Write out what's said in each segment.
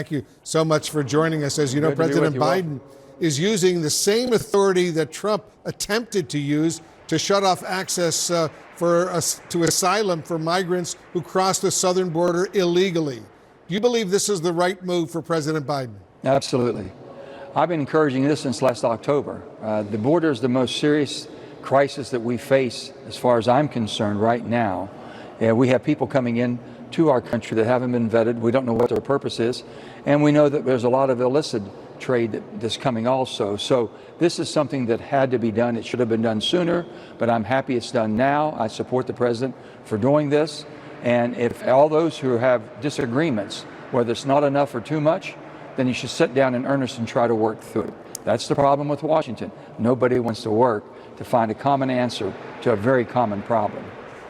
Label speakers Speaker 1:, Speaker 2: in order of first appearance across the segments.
Speaker 1: thank you so much for joining us. As you know,
Speaker 2: Good to be
Speaker 1: President
Speaker 2: with you all.
Speaker 1: Biden is using the same authority that Trump attempted to use to shut off access to asylum for migrants who cross the southern border illegally. Do you believe this is the right move for President Biden?
Speaker 2: Absolutely. I've been encouraging this since last October. The border is the most serious crisis that we face, as far as I'm concerned, right now. We have people coming in to our country that haven't been vetted. We don't know what their purpose is. And we know that there's a lot of illicit trade that's coming also. So this is something that had to be done. It should have been done sooner, but I'm happy it's done now. I support the president for doing this. And if all those who have disagreements, whether it's not enough or too much, then you should sit down in earnest and try to work through it. That's the problem with Washington. Nobody wants to work to find a common answer to a very common problem.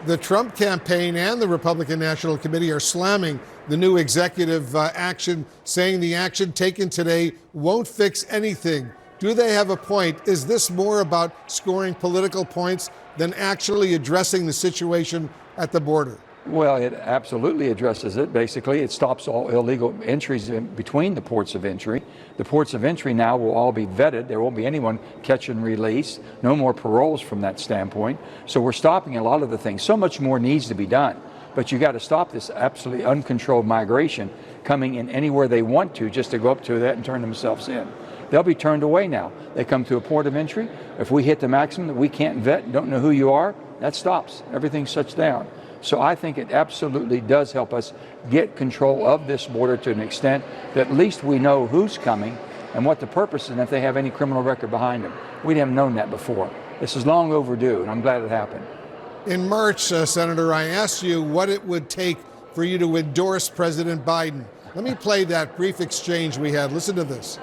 Speaker 1: The Trump campaign and the Republican National Committee are slamming the new executive action, saying the action taken today won't fix anything. Do they have a point? Is this more about scoring political points than actually addressing the situation at the border?
Speaker 2: Well, it absolutely addresses it. Basically, it stops all illegal entries in between the ports of entry. The ports of entry now will all be vetted. There won't be anyone catch and release. No more paroles from that standpoint. So we're stopping a lot of the things. So much more needs to be done. But you got to stop this absolutely uncontrolled migration coming in anywhere they want to, just to go up to that and turn themselves in. They'll be turned away now. They come to a port of entry. If we hit the maximum that we can't vet, don't know who you are, that stops. Everything shuts down. So I think it absolutely does help us get control of this border to an extent that at least we know who's coming and what the purpose is and if they have any criminal record behind them. We haven't known that before. This is long overdue, and I'm glad it happened.
Speaker 1: In March, Senator, I asked you what it would take for you to endorse President Biden. Let me play that brief exchange we had. Listen to this.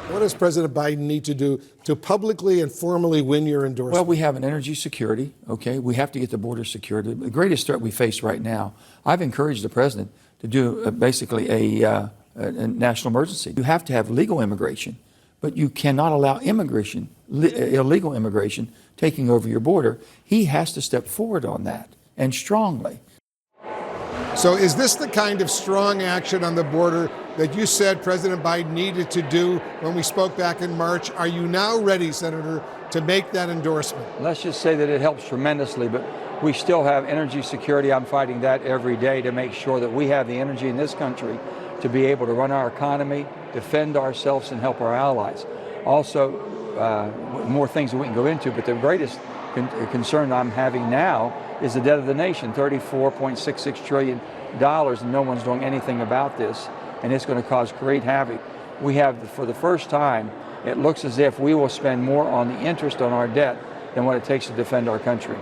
Speaker 1: What does President Biden need to do to publicly and formally win your endorsement?
Speaker 2: Well, we have an energy security, okay? We have to get the border secured. The greatest threat we face right now, I've encouraged the president to do basically a national emergency. You have to have legal immigration, but you cannot allow illegal immigration taking over your border. He has to step forward on that, and strongly.
Speaker 1: So is this the kind of strong action on the border that you said President Biden needed to do when we spoke back in March? Are you now ready, Senator, to make that endorsement?
Speaker 2: Let's just say that it helps tremendously, but we still have energy security. I'm fighting that every day to make sure that we have the energy in this country to be able to run our economy, defend ourselves, and help our allies. Also, more things that we can go into, but the greatest concern I'm having now is the debt of the nation, $34.66 trillion, and no one's doing anything about this, and it's going to cause great havoc. We have, for the first time, it looks as if we will spend more on the interest on our debt than what it takes to defend our country.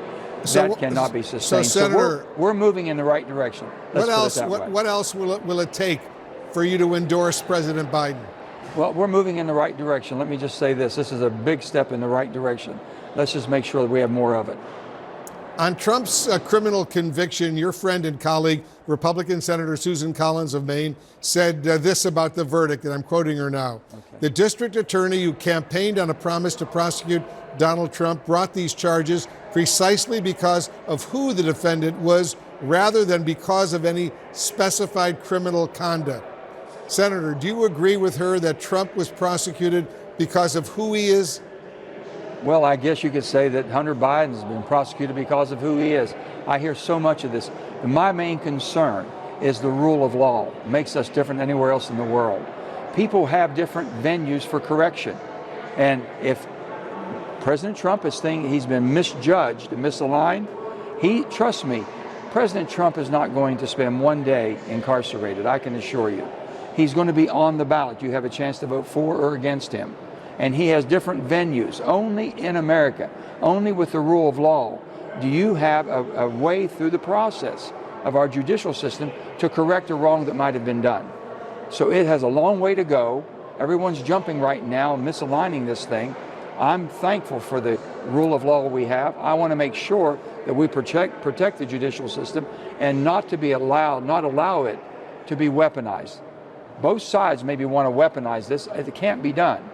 Speaker 1: So,
Speaker 2: that cannot be sustained.
Speaker 1: So, Senator,
Speaker 2: we're moving in the right direction.
Speaker 1: What else will it take for you to endorse President Biden?
Speaker 2: Well, we're moving in the right direction. Let me just say this. This is a big step in the right direction. Let's just make sure that we have more of it.
Speaker 1: On Trump's criminal conviction, your friend and colleague, Republican Senator Susan Collins of Maine, said this about the verdict, and I'm quoting her now. Okay. The district attorney who campaigned on a promise to prosecute Donald Trump brought these charges precisely because of who the defendant was, rather than because of any specified criminal conduct. Senator, do you agree with her that Trump was prosecuted because of who he is?
Speaker 2: Well, I guess you could say that Hunter Biden has been prosecuted because of who he is. I hear so much of this. My main concern is the rule of law. It makes us different than anywhere else in the world. People have different venues for correction. And if President Trump is thinking he's been misjudged and misaligned, trust me, President Trump is not going to spend one day incarcerated, I can assure you. He's going to be on the ballot. You have a chance to vote for or against him. And he has different venues. Only in America, only with the rule of law, do you have a way through the process of our judicial system to correct a wrong that might have been done. So it has a long way to go. Everyone's jumping right now and misaligning this thing. I'm thankful for the rule of law we have. I want to make sure that we protect the judicial system and not allow it to be weaponized. Both sides maybe want to weaponize this. It can't be done.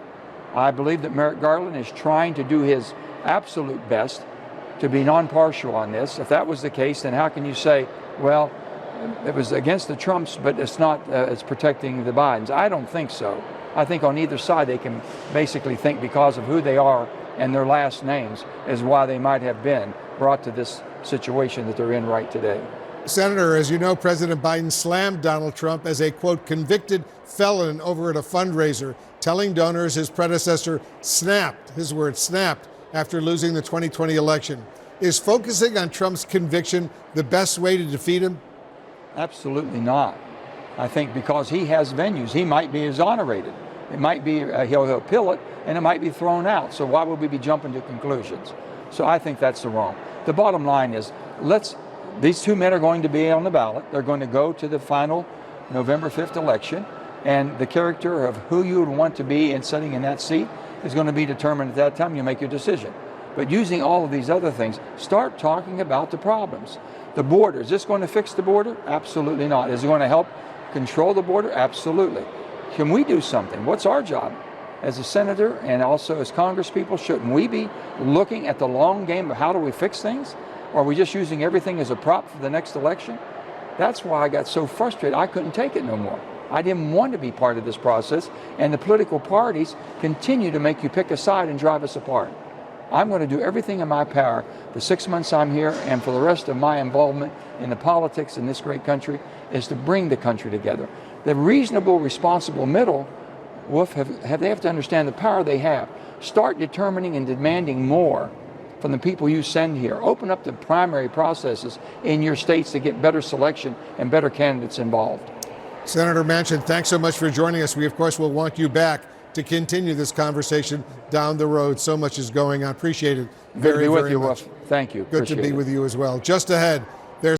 Speaker 2: I believe that Merrick Garland is trying to do his absolute best to be non-partial on this. If that was the case, then how can you say, well, it was against the Trumps, but it's not, it's protecting the Bidens. I don't think so. I think on either side they can basically think because of who they are and their last names is why they might have been brought to this situation that they're in right today.
Speaker 1: Senator, as you know, President Biden slammed Donald Trump as a, quote, convicted felon over at a fundraiser, telling donors his predecessor snapped, his word, snapped, after losing the 2020 election. Is focusing on Trump's conviction the best way to defeat him?
Speaker 2: Absolutely not. I think because he has venues, he might be exonerated. It might be, he'll appeal it, and it might be thrown out. So why would we be jumping to conclusions? So I think that's the wrong. The bottom line is, these two men are going to be on the ballot. They're going to go to the final November 5th election, and the character of who you would want to be in sitting in that seat is going to be determined at that time. You make your decision. But using all of these other things, start talking about the problems. The border, is this going to fix the border? Absolutely not. Is it going to help control the border? Absolutely. Can we do something? What's our job? As a senator and also as congresspeople, shouldn't we be looking at the long game of how do we fix things? Or are we just using everything as a prop for the next election? That's why I got so frustrated. I couldn't take it no more. I didn't want to be part of this process, and the political parties continue to make you pick a side and drive us apart. I'm going to do everything in my power the 6 months I'm here and for the rest of my involvement in the politics in this great country is to bring the country together. The reasonable, responsible middle, Wolf, they have to understand the power they have. Start determining and demanding more from the people you send here. Open up the primary processes in your states to get better selection and better candidates involved.
Speaker 1: Senator Manchin, thanks so much for joining us. We, of course, will want you back to continue this conversation down the road. So much is going on. Appreciate it very,
Speaker 2: very much. Good to be with
Speaker 1: very
Speaker 2: you,
Speaker 1: much.
Speaker 2: Wolf. Thank you.
Speaker 1: Good to be with you as well. Just ahead,